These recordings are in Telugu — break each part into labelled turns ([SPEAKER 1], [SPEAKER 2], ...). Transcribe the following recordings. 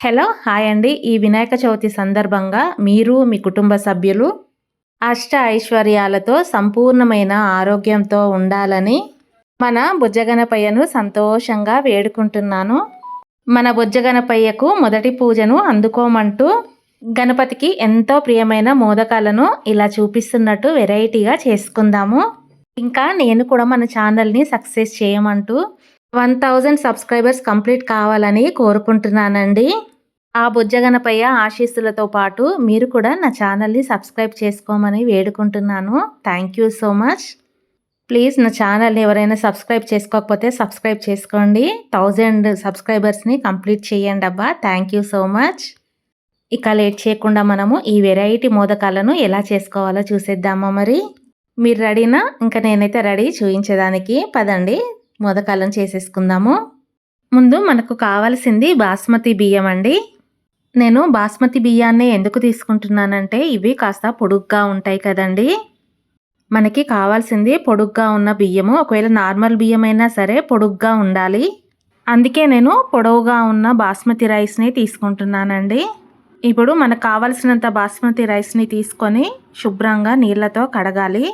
[SPEAKER 1] హలో! హాయ్ అండి. ఈ వినాయక చవితి సందర్భంగా మీరు, మీ కుటుంబ సభ్యులు అష్ట ఐశ్వర్యాలతో సంపూర్ణమైన ఆరోగ్యంతో ఉండాలని మన బుజ్జగనపయ్యను సంతోషంగా వేడుకుంటున్నాను. మన బుజ్జగనపయ్యకు మొదటి పూజను అందుకోమంటూ గణపతికి ఎంతో ప్రియమైన మోదకాలను ఇలా చూపిస్తున్నట్టు వెరైటీగా చేసుకుందాము. ఇంకా నేను కూడా మన ఛానల్‌ని సక్సెస్ చేయమంటూ 1000 సబ్స్క్రైబర్స్ కంప్లీట్ కావాలని కోరుకుంటున్నానండి. ఆ బుజ్జగనపయ్య ఆశీస్సులతో పాటు మీరు కూడా నా ఛానల్ని సబ్స్క్రైబ్ చేసుకోమని వేడుకుంటున్నాను. Thank you so much. Please నా ఛానల్ని ఎవరైనా సబ్స్క్రైబ్ చేసుకోకపోతే సబ్స్క్రైబ్ చేసుకోండి. 1000 సబ్స్క్రైబర్స్ని కంప్లీట్ చేయండి అబ్బా. Thank you so much. ఇక లేట్ చేయకుండా మనము ఈ వెరైటీ మోదకాలను ఎలా చేసుకోవాలో చూసేద్దామా మరి. మీరు రెడీనా? ఇంకా నేనైతే రెడీ చూపించేదానికి. పదండి మోదకాలను చేసేసుకుందాము. ముందు మనకు కావాల్సింది బాస్మతి బియ్యం అండి. నేను బాస్మతి బియ్యాన్ని ఎందుకు తీసుకుంటున్నానంటే ఇవి కాస్త పొడుగ్గా ఉంటాయి కదండి. మనకి కావాల్సింది పొడుగ్గా ఉన్న బియ్యము. ఒకవేళ నార్మల్ బియ్యం అయినా సరే పొడుగ్గా ఉండాలి. అందుకే నేను పొడవుగా ఉన్న బాస్మతి రైస్ని తీసుకుంటున్నానండి. ఇప్పుడు మనకు కావాల్సినంత బాస్మతి రైస్ని తీసుకొని శుభ్రంగా నీళ్ళతో కడగాలి.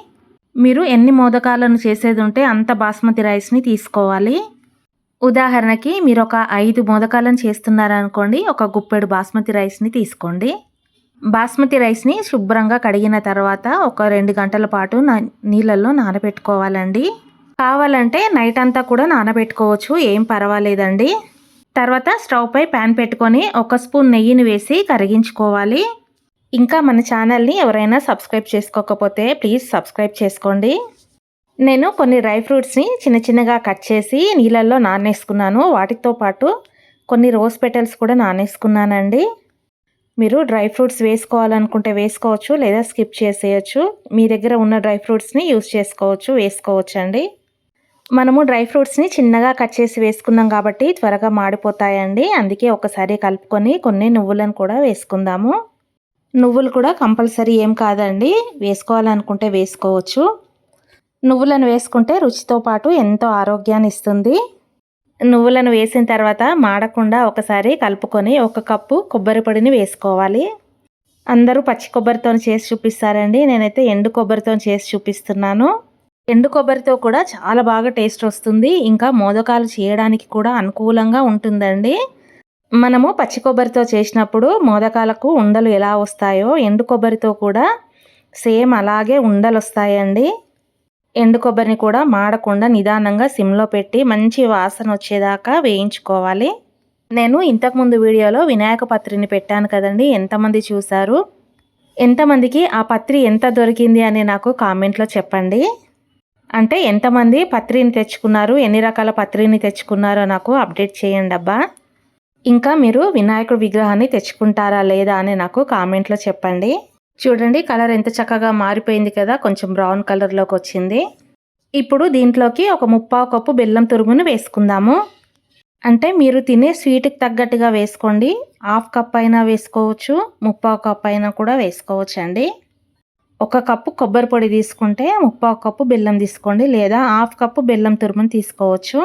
[SPEAKER 1] మీరు ఎన్ని మోదకాలను చేసేది ఉంటే అంత బాస్మతి రైస్ని తీసుకోవాలి. ఉదాహరణకి మీరు ఒక 5 మోదకాలను చేస్తున్నారనుకోండి, ఒక గుప్పెడు బాస్మతి రైస్ని తీసుకోండి. బాస్మతి రైస్ని శుభ్రంగా కడిగిన తర్వాత ఒక 2 గంటల పాటు నీళ్ళల్లో నానబెట్టుకోవాలండి. కావాలంటే నైట్ అంతా కూడా నానబెట్టుకోవచ్చు, ఏం పర్వాలేదండి. తర్వాత స్టవ్ పై ప్యాన్ పెట్టుకొని 1 స్పూన్ నెయ్యిని వేసి కరిగించుకోవాలి. ఇంకా మన ఛానల్ని ఎవరైనా సబ్స్క్రైబ్ చేసుకోకపోతే ప్లీజ్ సబ్స్క్రైబ్ చేసుకోండి. నేను కొన్ని డ్రై ఫ్రూట్స్ని చిన్న చిన్నగా కట్ చేసి నీళ్ళల్లో నానేసుకున్నాను. వాటితో పాటు కొన్ని రోజ్ పెటల్స్ కూడా నానేసుకున్నానండి. మీరు డ్రై ఫ్రూట్స్ వేసుకోవాలనుకుంటే వేసుకోవచ్చు, లేదా స్కిప్ చేసేయచ్చు. మీ దగ్గర ఉన్న డ్రై ఫ్రూట్స్ని యూస్ చేసుకోవచ్చు, వేసుకోవచ్చండి. మనము డ్రై ఫ్రూట్స్ని చిన్నగా కట్ చేసి వేసుకున్నాం కాబట్టి త్వరగా మాడిపోతాయండి. అందుకే ఒకసారి కలుపుకొని కొన్ని నువ్వులను కూడా వేసుకుందాము. నువ్వులు కూడా కంపల్సరీ ఏం కాదండి, వేసుకోవాలనుకుంటే వేసుకోవచ్చు. నువ్వులను వేసుకుంటే రుచితో పాటు ఎంతో ఆరోగ్యాన్ని ఇస్తుంది. నువ్వులను వేసిన తర్వాత మాడకుండా ఒకసారి కలుపుకొని 1 కప్పు కొబ్బరి పొడిని వేసుకోవాలి. అందరూ పచ్చి కొబ్బరితో చేసి చూపిస్తారండి, నేనైతే ఎండు కొబ్బరితో చేసి చూపిస్తున్నాను. ఎండు కొబ్బరితో కూడా చాలా బాగా టేస్ట్ వస్తుంది. ఇంకా మోదకాలు చేయడానికి కూడా అనుకూలంగా ఉంటుందండి. మనము పచ్చి కొబ్బరితో చేసినప్పుడు మోదకాలకు ఉండలు ఎలా వస్తాయో ఎండు కొబ్బరితో కూడా సేమ్ అలాగే ఉండలు వస్తాయండి. ఎండు కొబ్బరిని కూడా మాడకుండా నిదానంగా సిమ్లో పెట్టి మంచి వాసన వచ్చేదాకా వేయించుకోవాలి. నేను ఇంతకుముందు వీడియోలో వినాయక పత్రిని పెట్టాను కదండి, ఎంతమంది చూశారు? ఎంతమందికి ఆ పత్రి ఎంత దొరికింది అని నాకు కామెంట్లో చెప్పండి. అంటే ఎంతమంది పత్రిని తెచ్చుకున్నారు, ఎన్ని రకాల పత్రిని తెచ్చుకున్నారో నాకు అప్డేట్ చేయండి అబ్బా. ఇంకా మీరు వినాయకుడి విగ్రహాన్ని తెచ్చుకుంటారా లేదా అని నాకు కామెంట్లో చెప్పండి. చూడండి కలర్ ఎంత చక్కగా మారిపోయింది కదా, కొంచెం బ్రౌన్ కలర్లోకి వచ్చింది. ఇప్పుడు దీంట్లోకి ఒక 1/4 కప్పు బెల్లం తురుమును వేసుకుందాము. అంటే మీరు తినే స్వీట్కి తగ్గట్టుగా వేసుకోండి. 1/2 కప్ అయినా వేసుకోవచ్చు, 1/4 కప్ అయినా కూడా వేసుకోవచ్చు అండి. 1 కప్పు కొబ్బరి పొడి తీసుకుంటే 1/4 కప్పు బెల్లం తీసుకోండి, లేదా 1/2 కప్పు బెల్లం తురుమును తీసుకోవచ్చు.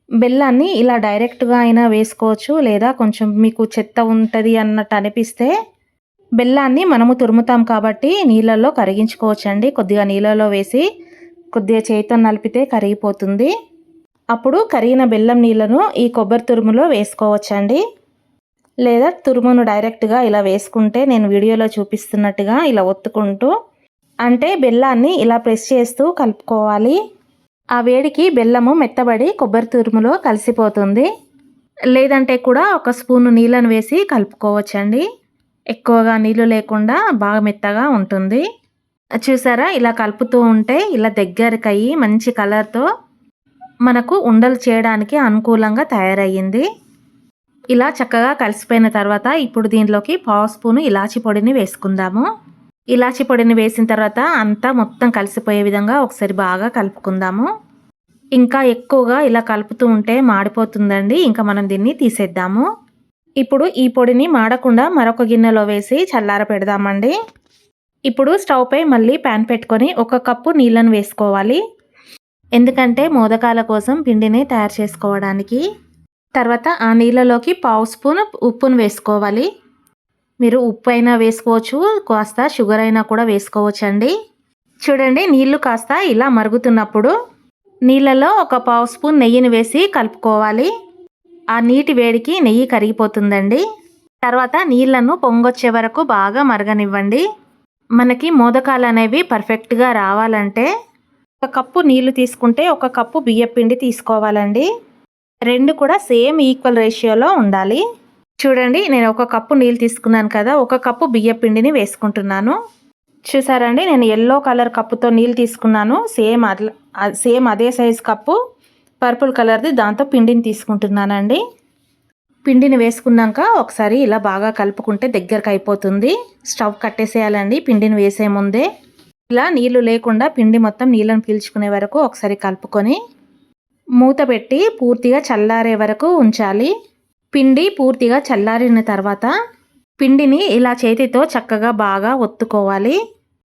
[SPEAKER 1] బెల్లాన్ని ఇలా డైరెక్ట్గా అయినా వేసుకోవచ్చు, లేదా కొంచెం మీకు చెత్త ఉంటుంది అన్నట్టు అనిపిస్తే బెల్లాన్ని మనము తురుముతాం కాబట్టి నీళ్ళల్లో కరిగించుకోవచ్చండి. కొద్దిగా నీళ్ళలో వేసి కొద్దిగా చేతితో నలిపితే కరిగిపోతుంది. అప్పుడు కరిగిన బెల్లం నీళ్ళను ఈ కొబ్బరి తురుములో వేసుకోవచ్చండి. లేదా తురుమును డైరెక్ట్గా ఇలా వేసుకుంటే నేను వీడియోలో చూపిస్తున్నట్టుగా ఇలా ఒత్తుకుంటూ, అంటే బెల్లాన్ని ఇలా ప్రెస్ చేస్తూ కలుపుకోవాలి. ఆ వేడికి బెల్లము మెత్తబడి కొబ్బరి తురుములో కలిసిపోతుంది. లేదంటే కూడా 1 స్పూను నీళ్ళను వేసి కలుపుకోవచ్చండి. ఎక్కువగా నీళ్ళు లేకుండా బాగా మెత్తగా ఉంటుంది. చూసారా, ఇలా కలుపుతూ ఉంటే ఇలా దగ్గరికి అయ్యి మంచి కలర్తో మనకు ఉండలు చేయడానికి అనుకూలంగా తయారయ్యింది. ఇలా చక్కగా కలిసిపోయిన తర్వాత ఇప్పుడు దీంట్లోకి 1/2 స్పూను ఇలాచి పొడిని వేసుకుందాము. ఇలాచి పొడిని వేసిన తర్వాత అంతా మొత్తం కలిసిపోయే విధంగా ఒకసారి బాగా కలుపుకుందాము. ఇంకా ఎక్కువగా ఇలా కలుపుతూ ఉంటే మాడిపోతుందండి. ఇంకా మనం దీన్ని తీసేద్దాము. ఇప్పుడు ఈ పొడిని మాడకుండా మరొక గిన్నెలో వేసి చల్లార పెడదామండి. ఇప్పుడు స్టవ్ పై మళ్ళీ ప్యాన్ పెట్టుకొని 1 కప్పు నీళ్ళను వేసుకోవాలి. ఎందుకంటే మోదకాల కోసం పిండిని తయారు చేసుకోవడానికి తర్వాత ఆ నీళ్ళలోకి పావు స్పూన్ ఉప్పును వేసుకోవాలి. మీరు ఉప్పు అయినా వేసుకోవచ్చు, కాస్త షుగర్ అయినా కూడా వేసుకోవచ్చండి. చూడండి, నీళ్లు కాస్త ఇలా మరుగుతున్నప్పుడు నీళ్ళలో ఒక పావు స్పూన్ నెయ్యిని వేసి కలుపుకోవాలి. ఆ నీటి వేడికి నెయ్యి కరిగిపోతుందండి. తర్వాత నీళ్లను పొంగొచ్చే వరకు బాగా మరగనివ్వండి. మనకి మోదకాలు అనేవి పర్ఫెక్ట్గా రావాలంటే ఒక కప్పు నీళ్లు తీసుకుంటే ఒక కప్పు బియ్యపిండి తీసుకోవాలండి. రెండు కూడా సేమ్ ఈక్వల్ రేషియోలో ఉండాలి. చూడండి, నేను ఒక కప్పు నీళ్ళు తీసుకున్నాను కదా, ఒక కప్పు బియ్యపిండిని వేసుకుంటున్నాను. చూసారండి, నేను ఎల్లో కలర్ కప్పుతో నీళ్ళు తీసుకున్నాను. సేమ్ అదే సైజ్ కప్పు పర్పుల్ కలర్ది, దాంతో పిండిని తీసుకుంటున్నానండి. పిండిని వేసుకున్నాక ఒకసారి ఇలా బాగా కలుపుకుంటే దగ్గరకు అయిపోతుంది. స్టవ్ కట్టేసేయాలండి పిండిని వేసే ముందే. ఇలా నీళ్లు లేకుండా పిండి మొత్తం నీళ్ళని పీల్చుకునే వరకు ఒకసారి కలుపుకొని మూత పెట్టి పూర్తిగా చల్లారే వరకు ఉంచాలి. పిండి పూర్తిగా చల్లారిన తర్వాత పిండిని ఇలా చేతితో చక్కగా బాగా ఒత్తుకోవాలి.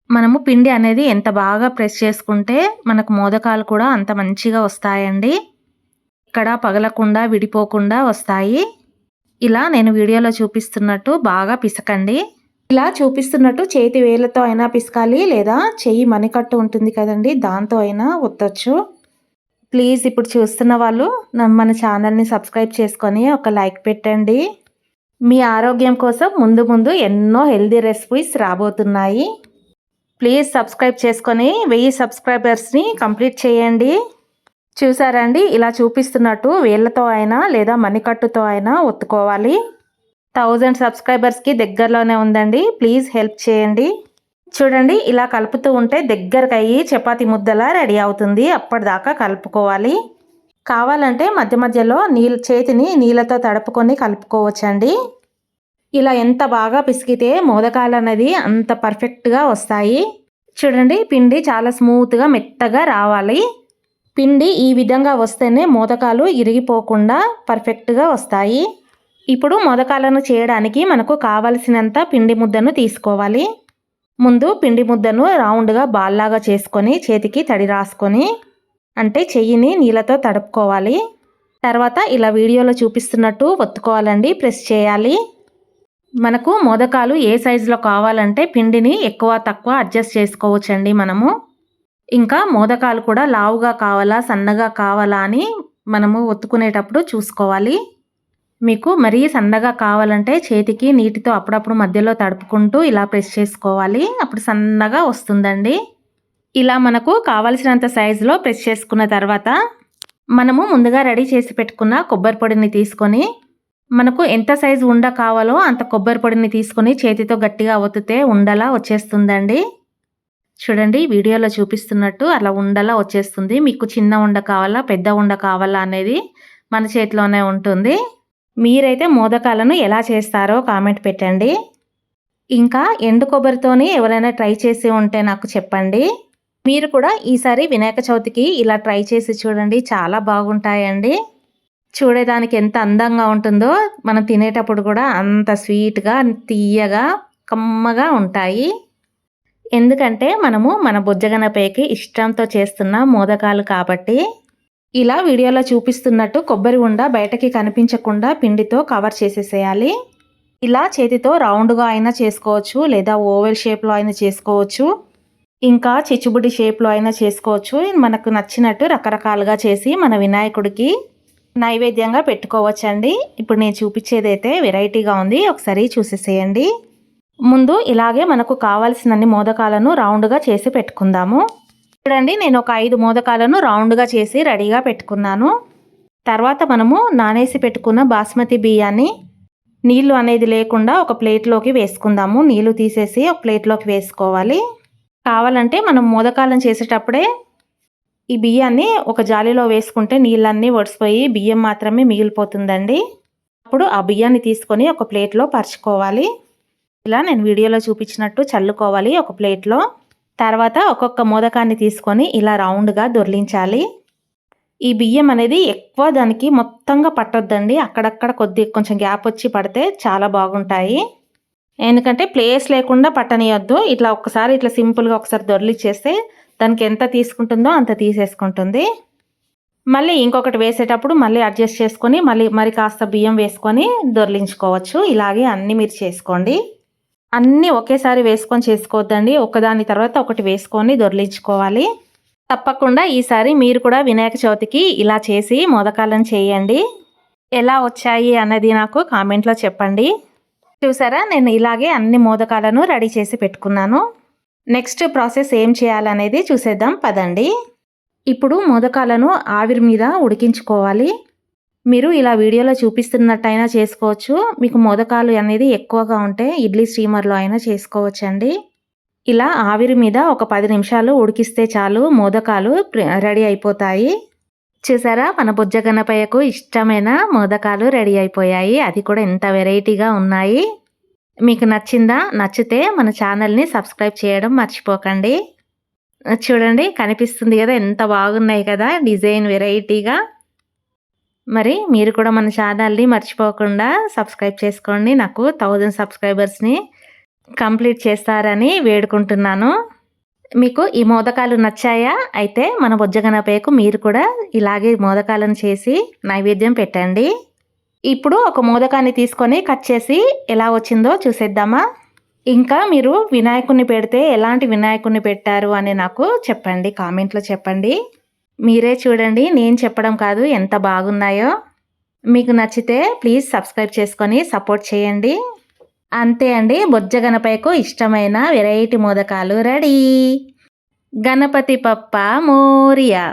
[SPEAKER 1] మనము పిండి అనేది ఎంత బాగా ప్రెస్ చేసుకుంటే మనకు మోదకాలు కూడా అంత మంచిగా వస్తాయండి. ఇక్కడ పగలకుండా విడిపోకుండా వస్తాయి. ఇలా నేను వీడియోలో చూపిస్తున్నట్టు బాగా పిసకండి. ఇలా చూపిస్తున్నట్టు చేతి వేళ్ళతో అయినా పిసకాలి, లేదా చెయ్యి మణికట్టు ఉంటుంది కదండి, దాంతో అయినా ఒత్తొచ్చు. ప్లీజ్ ఇప్పుడు చూస్తున్న వాళ్ళు మన ఛానల్ని సబ్స్క్రైబ్ చేసుకొని ఒక లైక్ పెట్టండి. మీ ఆరోగ్యం కోసం ముందు ముందు ఎన్నో హెల్దీ రెసిపీస్ రాబోతున్నాయి. ప్లీజ్ సబ్స్క్రైబ్ చేసుకొని 1000 సబ్స్క్రైబర్స్ని కంప్లీట్ చేయండి. చూసారండి, ఇలా చూపిస్తున్నట్టు వేళ్ళతో అయినా లేదా మణికట్టుతో అయినా ఒత్తుకోవాలి. 1000 సబ్స్క్రైబర్స్కి దగ్గరలోనే ఉందండి. ప్లీజ్ హెల్ప్ చేయండి. చూడండి, ఇలా కలుపుతూ ఉంటే దగ్గరకు అయ్యి చపాతీ ముద్దలా రెడీ అవుతుంది. అప్పటిదాకా కలుపుకోవాలి. కావాలంటే మధ్య మధ్యలో చేతిని నీళ్ళతో తడుపుకొని కలుపుకోవచ్చండి. ఇలా ఎంత బాగా పిసికితే మోదకాలు అనేది అంత పర్ఫెక్ట్గా వస్తాయి. చూడండి, పిండి చాలా స్మూత్గా మెత్తగా రావాలి. పిండి ఈ విధంగా వస్తేనే మోదకాలు ఇరిగిపోకుండా పర్ఫెక్ట్గా వస్తాయి. ఇప్పుడు మోదకాలను చేయడానికి మనకు కావలసినంత పిండి ముద్దను తీసుకోవాలి. ముందు పిండి ముద్దను రౌండ్గా బాల్లాగా చేసుకొని చేతికి తడి రాసుకొని, అంటే చెయ్యిని నీళ్ళతో తడుపుకోవాలి. తర్వాత ఇలా వీడియోలో చూపిస్తున్నట్టు ఒత్తుకోవాలండి, ప్రెస్ చేయాలి. మనకు మోదకాలు ఏ సైజులో కావాలంటే పిండిని ఎక్కువ తక్కువ అడ్జస్ట్ చేసుకోవచ్చండి మనము. ఇంకా మోదకాలు కూడా లావుగా కావాలా సన్నగా కావాలా అని మనము ఒత్తుకునేటప్పుడు చూసుకోవాలి. మీకు మరీ సన్నగా కావాలంటే చేతికి నీటితో అప్పుడప్పుడు మధ్యలో తడుపుకుంటూ ఇలా ప్రెస్ చేసుకోవాలి. అప్పుడు సన్నగా వస్తుందండి. ఇలా మనకు కావలసినంత సైజులో ప్రెస్ చేసుకున్న తర్వాత మనము ముందుగా రెడీ చేసి పెట్టుకున్న కొబ్బరి పొడిని తీసుకొని, మనకు ఎంత సైజు ఉండ కావాలో అంత కొబ్బరి పొడిని తీసుకొని చేతితో గట్టిగా ఒత్తితే ఉండలా వచ్చేస్తుందండి. చూడండి, వీడియోలో చూపిస్తున్నట్టు అలా ఉండలా వచ్చేస్తుంది. మీకు చిన్న ఉండ కావాలా పెద్ద ఉండ కావాలా అనేది మన చేతిలోనే ఉంటుంది. మీరైతే మోదకాలను ఎలా చేస్తారో కామెంట్ పెట్టండి. ఇంకా ఎండు కొబ్బరితోని ఎవరైనా ట్రై చేసి ఉంటే నాకు చెప్పండి. మీరు కూడా ఈసారి వినాయక చవితికి ఇలా ట్రై చేసి చూడండి, చాలా బాగుంటాయండి. చూడడానికి ఎంత అందంగా ఉంటుందో, మనం తినేటప్పుడు కూడా అంత స్వీట్గా తీయగా కమ్మగా ఉంటాయి. ఎందుకంటే మనము మన బుజ్జగనపైకి ఇష్టంతో చేస్తున్న మోదకాలు కాబట్టి. ఇలా వీడియోలో చూపిస్తున్నట్టు కొబ్బరి ఉండ బయటకి కనిపించకుండా పిండితో కవర్ చేసేసేయాలి. ఇలా చేతితో రౌండ్గా అయినా చేసుకోవచ్చు, లేదా ఓవెల్ షేప్లో అయినా చేసుకోవచ్చు, ఇంకా చిచ్చుబుడి షేప్లో అయినా చేసుకోవచ్చు. మనకు నచ్చినట్టు రకరకాలుగా చేసి మన వినాయకుడికి నైవేద్యంగా పెట్టుకోవచ్చండి. ఇప్పుడు నేను చూపించేదైతే వెరైటీగా ఉంది, ఒకసారి చూసేసేయండి. ముందు ఇలాగే మనకు కావాల్సినన్ని మోదకాలను రౌండ్గా చేసి పెట్టుకుందాము. చూడండి, నేను ఒక 5 మోదకాలను రౌండ్గా చేసి రెడీగా పెట్టుకున్నాను. తర్వాత మనము నానేసి పెట్టుకున్న బాస్మతి బియ్యాన్ని నీళ్లు అనేది లేకుండా ఒక ప్లేట్లోకి వేసుకుందాము. నీళ్లు తీసేసి ఒక ప్లేట్లోకి వేసుకోవాలి. కావాలంటే మనం మోదకాలను చేసేటప్పుడే ఈ బియ్యాన్ని ఒక జాలీలో వేసుకుంటే నీళ్ళన్నీ ఒడిసిపోయి బియ్యం మాత్రమే మిగిలిపోతుందండి. అప్పుడు ఆ బియ్యాన్ని తీసుకొని ఒక ప్లేట్లో పరుచుకోవాలి. ఇలా నేను వీడియోలో చూపించినట్టు చల్లుకోవాలి ఒక ప్లేట్లో. తర్వాత ఒక్కొక్క మోదకాన్ని తీసుకొని ఇలా రౌండ్గా దొర్లించాలి. ఈ బియ్యం అనేది ఎక్కువ దానికి మొత్తంగా పట్టొద్దండి, అక్కడక్కడ కొంచెం గ్యాప్ వచ్చి పడితే చాలా బాగుంటాయి. ఎందుకంటే ప్లేస్ లేకుండా పట్టనియొద్దు. ఇట్లా ఒక్కసారి ఇట్లా సింపుల్గా ఒకసారి దొర్లిచ్చేస్తే దానికి ఎంత తీసుకుంటుందో అంత తీసేసుకుంటుంది. మళ్ళీ ఇంకొకటి వేసేటప్పుడు మళ్ళీ అడ్జస్ట్ చేసుకొని మరి కాస్త బియ్యం వేసుకొని దొర్లించుకోవచ్చు. ఇలాగే అన్నీ మీరు చేసుకోండి. అన్నీ ఒకేసారి వేసుకొని చేసుకోవద్దండి. ఒకదాని తర్వాత ఒకటి వేసుకొని దొర్లించుకోవాలి. తప్పకుండా ఈసారి మీరు కూడా వినాయక చవితికి ఇలా చేసి మోదకాలను చేయండి. ఎలా వచ్చాయి అన్నది నాకు కామెంట్లో చెప్పండి. చూసారా, నేను ఇలాగే అన్ని మోదకాలను రెడీ చేసి పెట్టుకున్నాను. నెక్స్ట్ ప్రాసెస్ ఏం చేయాలనేది చూసేద్దాం పదండి. ఇప్పుడు మోదకాలను ఆవిరి మీద ఉడికించుకోవాలి. మీరు ఇలా వీడియోలో చూపిస్తున్నట్టయినా చేసుకోవచ్చు. మీకు మోదకాలు అనేది ఎక్కువగా ఉంటే ఇడ్లీ స్టీమర్లో అయినా చేసుకోవచ్చండి. ఇలా ఆవిరి మీద ఒక 10 నిమిషాలు ఉడికిస్తే చాలు, మోదకాలు రెడీ అయిపోతాయి. చూసారా, మన బుజ్జ గణపయ్యకు ఇష్టమైన మోదకాలు రెడీ అయిపోయాయి. అది కూడా ఎంత వెరైటీగా ఉన్నాయి. మీకు నచ్చిందా? నచ్చితే మన ఛానల్ని సబ్స్క్రైబ్ చేయడం మర్చిపోకండి. చూడండి, కనిపిస్తుంది కదా, ఎంత బాగున్నాయి కదా డిజైన్ వెరైటీగా. మరి మీరు కూడా మన ఛానల్ని మర్చిపోకుండా సబ్స్క్రైబ్ చేసుకోండి. నాకు 1000 సబ్స్క్రైబర్స్ని కంప్లీట్ చేస్తారని వేడుకుంటున్నాను. మీకు ఈ మోదకాలు నచ్చాయా? అయితే మన బుజ్జ గణపయ్యకు మీరు కూడా ఇలాగే మోదకాలను చేసి నైవేద్యం పెట్టండి. ఇప్పుడు ఒక మోదకాన్ని తీసుకొని కట్ చేసి ఎలా వచ్చిందో చూసేద్దామా. ఇంకా మీరు వినాయకుడిని పెడితే ఎలాంటి వినాయకుడిని పెట్టారు అని నాకు చెప్పండి, కామెంట్లో చెప్పండి. మీరే చూడండి, నేను చెప్పడం కాదు, ఎంత బాగున్నాయో. మీకు నచ్చితే ప్లీజ్ సబ్స్క్రైబ్ చేసుకొని సపోర్ట్ చేయండి. అంతే అండి, బొజ్జ గణపయ్యకు ఇష్టమైన వెరైటీ మోదకాలు రెడీ. గణపతి బప్పా మోరియా.